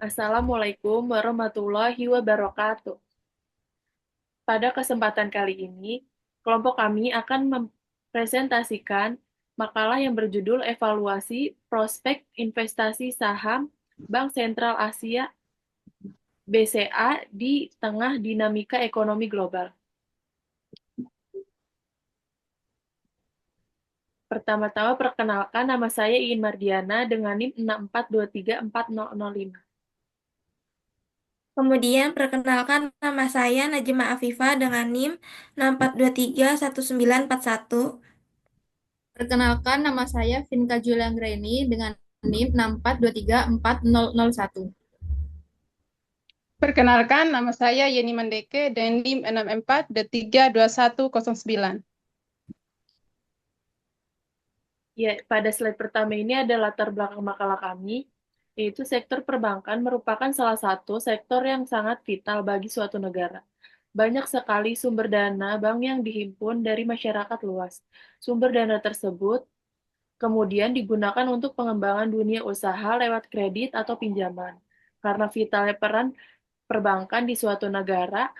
Assalamualaikum warahmatullahi wabarakatuh. Pada kesempatan kali ini, kelompok kami akan mempresentasikan makalah yang berjudul Evaluasi Prospek Investasi Saham Bank Sentral Asia (BCA) di Tengah Dinamika Ekonomi Global. Pertama-tama perkenalkan, nama saya Iin Mardiana dengan NIM 642340005. Kemudian perkenalkan nama saya Najma Afifah dengan NIM 6423191. Perkenalkan, nama saya Vinka Julianggreni dengan NIM 642340001. Perkenalkan, nama saya Yeni Mandeke dengan NIM 64232109. Ya, pada slide pertama ini ada latar belakang makalah kami, yaitu sektor perbankan merupakan salah satu sektor yang sangat vital bagi suatu negara. Banyak sekali sumber dana bank yang dihimpun dari masyarakat luas. Sumber dana tersebut kemudian digunakan untuk pengembangan dunia usaha lewat kredit atau pinjaman. Karena vitalnya peran perbankan di suatu negara,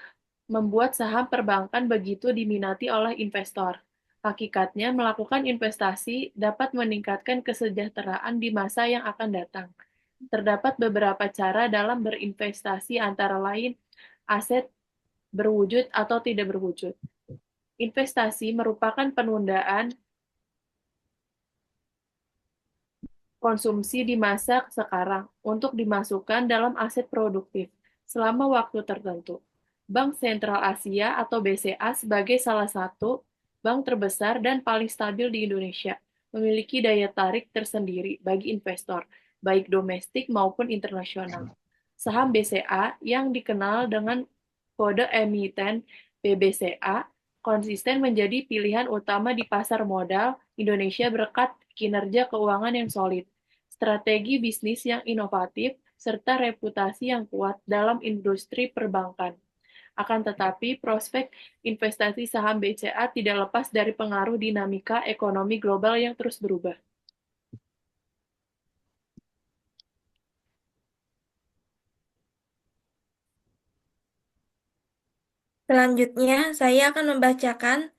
membuat saham perbankan begitu diminati oleh investor. Hakikatnya, melakukan investasi dapat meningkatkan kesejahteraan di masa yang akan datang. Terdapat beberapa cara dalam berinvestasi, antara lain aset berwujud atau tidak berwujud. Investasi merupakan penundaan konsumsi di masa sekarang untuk dimasukkan dalam aset produktif selama waktu tertentu. Bank Sentral Asia atau BCA sebagai salah satu bank terbesar dan paling stabil di Indonesia, memiliki daya tarik tersendiri bagi investor, baik domestik maupun internasional. Saham BCA yang dikenal dengan kode emiten BBCA konsisten menjadi pilihan utama di pasar modal Indonesia berkat kinerja keuangan yang solid, strategi bisnis yang inovatif, serta reputasi yang kuat dalam industri perbankan. Akan tetapi, prospek investasi saham BCA tidak lepas dari pengaruh dinamika ekonomi global yang terus berubah. Selanjutnya, saya akan membacakan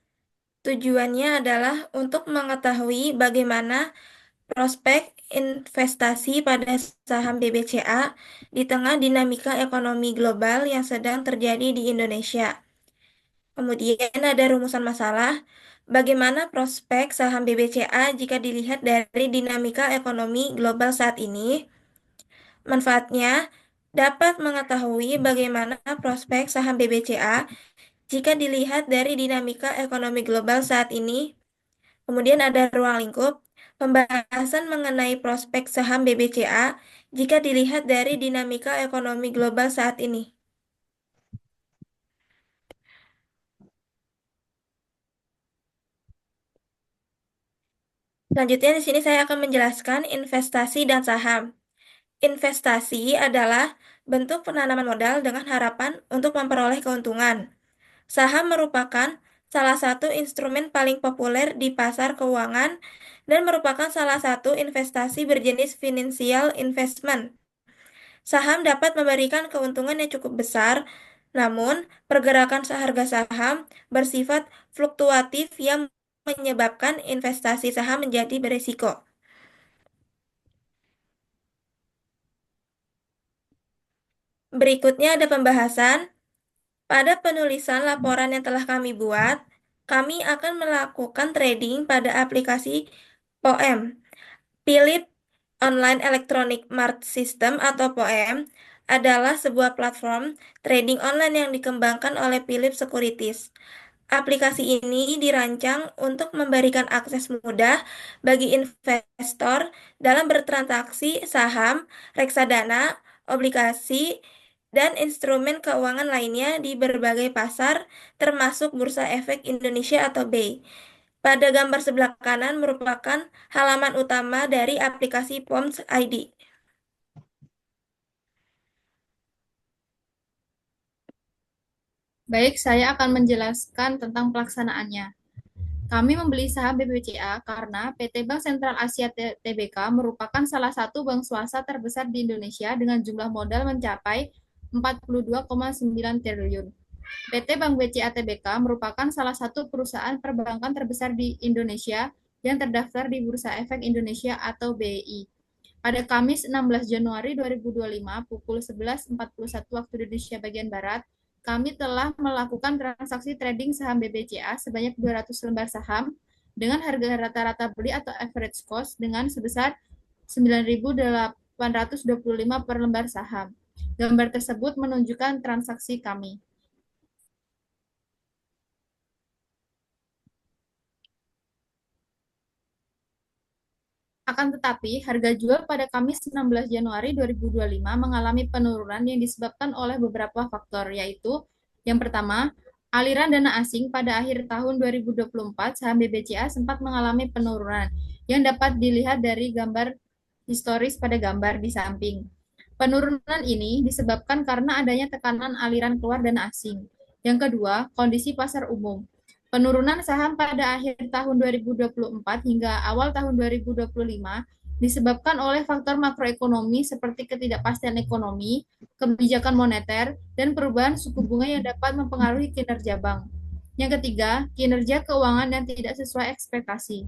tujuannya adalah untuk mengetahui bagaimana prospek investasi pada saham BBCA di tengah dinamika ekonomi global yang sedang terjadi di Indonesia. Kemudian ada rumusan masalah, bagaimana prospek saham BBCA jika dilihat dari dinamika ekonomi global saat ini. Manfaatnya dapat mengetahui bagaimana prospek saham BBCA jika dilihat dari dinamika ekonomi global saat ini. Kemudian ada ruang lingkup, pembahasan mengenai prospek saham BBCA jika dilihat dari dinamika ekonomi global saat ini. Selanjutnya di sini saya akan menjelaskan investasi dan saham. Investasi adalah bentuk penanaman modal dengan harapan untuk memperoleh keuntungan. Saham merupakan salah satu instrumen paling populer di pasar keuangan dan merupakan salah satu investasi berjenis financial investment. Saham dapat memberikan keuntungan yang cukup besar, namun pergerakan harga saham bersifat fluktuatif yang menyebabkan investasi saham menjadi berisiko. Berikutnya ada pembahasan. Pada penulisan laporan yang telah kami buat, kami akan melakukan trading pada aplikasi POEM, Philip Online Electronic Mart System atau POEM, adalah sebuah platform trading online yang dikembangkan oleh Philip Securities. Aplikasi ini dirancang untuk memberikan akses mudah bagi investor dalam bertransaksi saham, reksadana, obligasi, dan instrumen keuangan lainnya di berbagai pasar, termasuk Bursa Efek Indonesia atau BEI. Pada gambar sebelah kanan merupakan halaman utama dari aplikasi POMS ID. Baik, saya akan menjelaskan tentang pelaksanaannya. Kami membeli saham BBCA karena PT Bank Sentral Asia Tbk merupakan salah satu bank swasta terbesar di Indonesia dengan jumlah modal mencapai 42,9 triliun. PT Bank BCA Tbk merupakan salah satu perusahaan perbankan terbesar di Indonesia yang terdaftar di Bursa Efek Indonesia atau BEI. Pada Kamis 16 Januari 2025 pukul 11.41 waktu Indonesia bagian Barat, kami telah melakukan transaksi trading saham BBCA sebanyak 200 lembar saham dengan harga rata-rata beli atau average cost dengan sebesar 9.825 per lembar saham. Gambar tersebut menunjukkan transaksi kami. Akan tetapi, harga jual pada Kamis 16 Januari 2025 mengalami penurunan yang disebabkan oleh beberapa faktor, yaitu yang pertama, aliran dana asing pada akhir tahun 2024 saham BBCA sempat mengalami penurunan yang dapat dilihat dari gambar historis pada gambar di samping. Penurunan ini disebabkan karena adanya tekanan aliran keluar dana asing. Yang kedua, kondisi pasar umum. Penurunan saham pada akhir tahun 2024 hingga awal tahun 2025 disebabkan oleh faktor makroekonomi seperti ketidakpastian ekonomi, kebijakan moneter, dan perubahan suku bunga yang dapat mempengaruhi kinerja bank. Yang ketiga, kinerja keuangan yang tidak sesuai ekspektasi.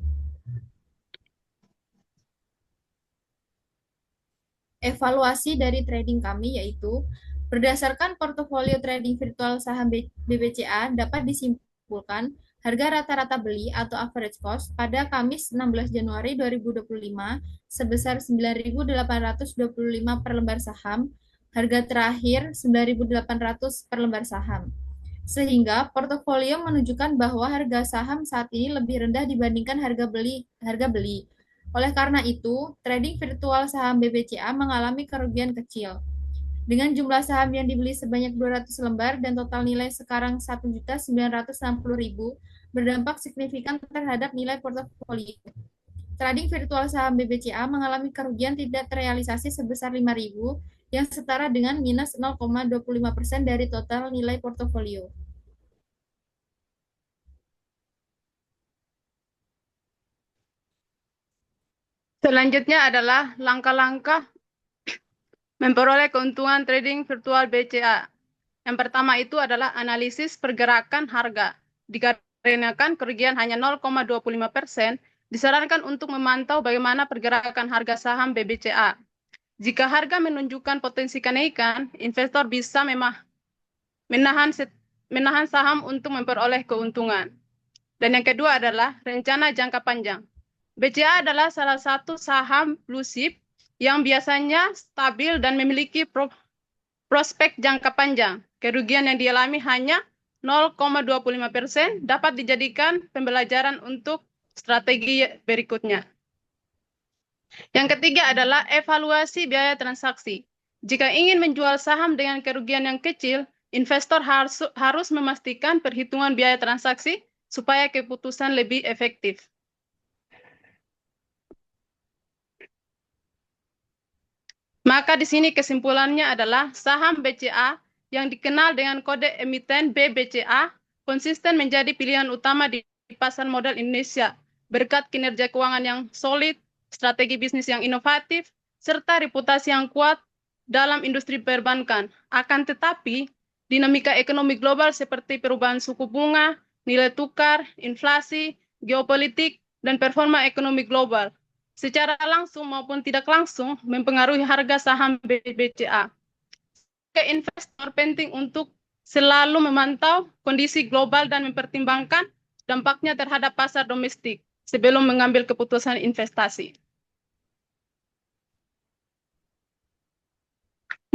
Evaluasi dari trading kami yaitu berdasarkan portofolio trading virtual saham BBCA dapat disimpulkan harga rata-rata beli atau average cost pada Kamis 16 Januari 2025 sebesar 9.825 per lembar saham, harga terakhir 9.800 per lembar saham. Sehingga portofolio menunjukkan bahwa harga saham saat ini lebih rendah dibandingkan harga beli. Oleh karena itu, trading virtual saham BBCA mengalami kerugian kecil. Dengan jumlah saham yang dibeli sebanyak 200 lembar dan total nilai sekarang 1.960.000 berdampak signifikan terhadap nilai portofolio. Trading virtual saham BBCA mengalami kerugian tidak terrealisasi sebesar 5.000 yang setara dengan minus 0,25% dari total nilai portofolio. Selanjutnya adalah langkah-langkah memperoleh keuntungan trading virtual BCA. Yang pertama itu adalah analisis pergerakan harga. Dikarenakan kerugian hanya 0,25%, disarankan untuk memantau bagaimana pergerakan harga saham BBCA. Jika harga menunjukkan potensi kenaikan, investor bisa menahan saham untuk memperoleh keuntungan. Dan yang kedua adalah rencana jangka panjang. BCA adalah salah satu saham blue chip yang biasanya stabil dan memiliki prospek jangka panjang. Kerugian yang dialami hanya 0,25% dapat dijadikan pembelajaran untuk strategi berikutnya. Yang ketiga adalah evaluasi biaya transaksi. Jika ingin menjual saham dengan kerugian yang kecil, investor harus memastikan perhitungan biaya transaksi supaya keputusan lebih efektif. Maka di sini kesimpulannya adalah saham BCA yang dikenal dengan kode emiten BBCA konsisten menjadi pilihan utama di pasar modal Indonesia berkat kinerja keuangan yang solid, strategi bisnis yang inovatif, serta reputasi yang kuat dalam industri perbankan. Akan tetapi, dinamika ekonomi global seperti perubahan suku bunga, nilai tukar, inflasi, geopolitik, dan performa ekonomi global secara langsung maupun tidak langsung mempengaruhi harga saham BBCA. Investor penting untuk selalu memantau kondisi global dan mempertimbangkan dampaknya terhadap pasar domestik sebelum mengambil keputusan investasi.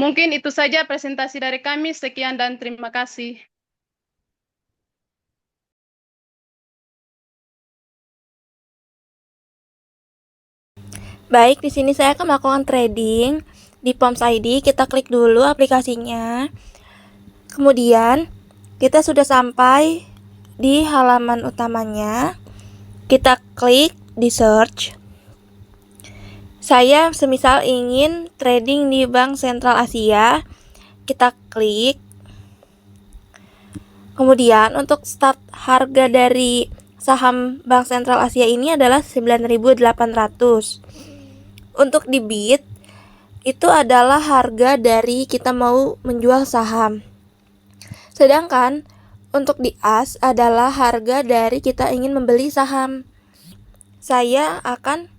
Mungkin itu saja presentasi dari kami. Sekian dan terima kasih. Baik, di sini saya akan melakukan trading di POMS ID. Kita klik dulu aplikasinya. Kemudian kita sudah sampai di halaman utamanya. Kita klik di search. Saya semisal ingin trading di Bank Sentral Asia. Kita klik. Kemudian untuk start harga dari saham Bank Sentral Asia ini adalah 9.800. Untuk di bid itu adalah harga dari kita mau menjual saham. Sedangkan untuk di as adalah harga dari kita ingin membeli saham. Saya akan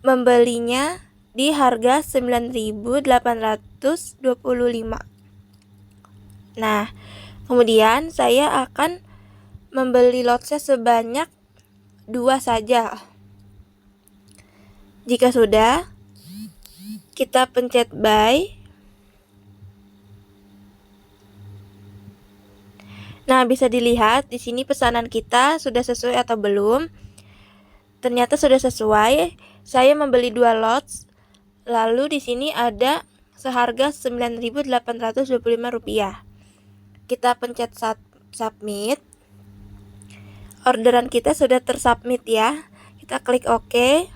membelinya di harga 9.825. Nah, kemudian saya akan membeli lotnya sebanyak 2 saja. Jika sudah, kita pencet buy. Nah, bisa dilihat di sini pesanan kita sudah sesuai atau belum. Ternyata sudah sesuai. Saya membeli 2 lots. Lalu di sini ada seharga Rp9.825. Kita pencet submit. Orderan kita sudah tersubmit ya. Kita klik OK.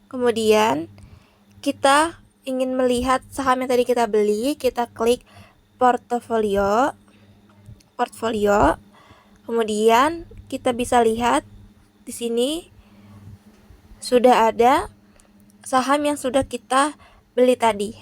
Kemudian kita ingin melihat saham yang tadi kita beli, kita klik portofolio. Kemudian kita bisa lihat di sini sudah ada saham yang sudah kita beli tadi.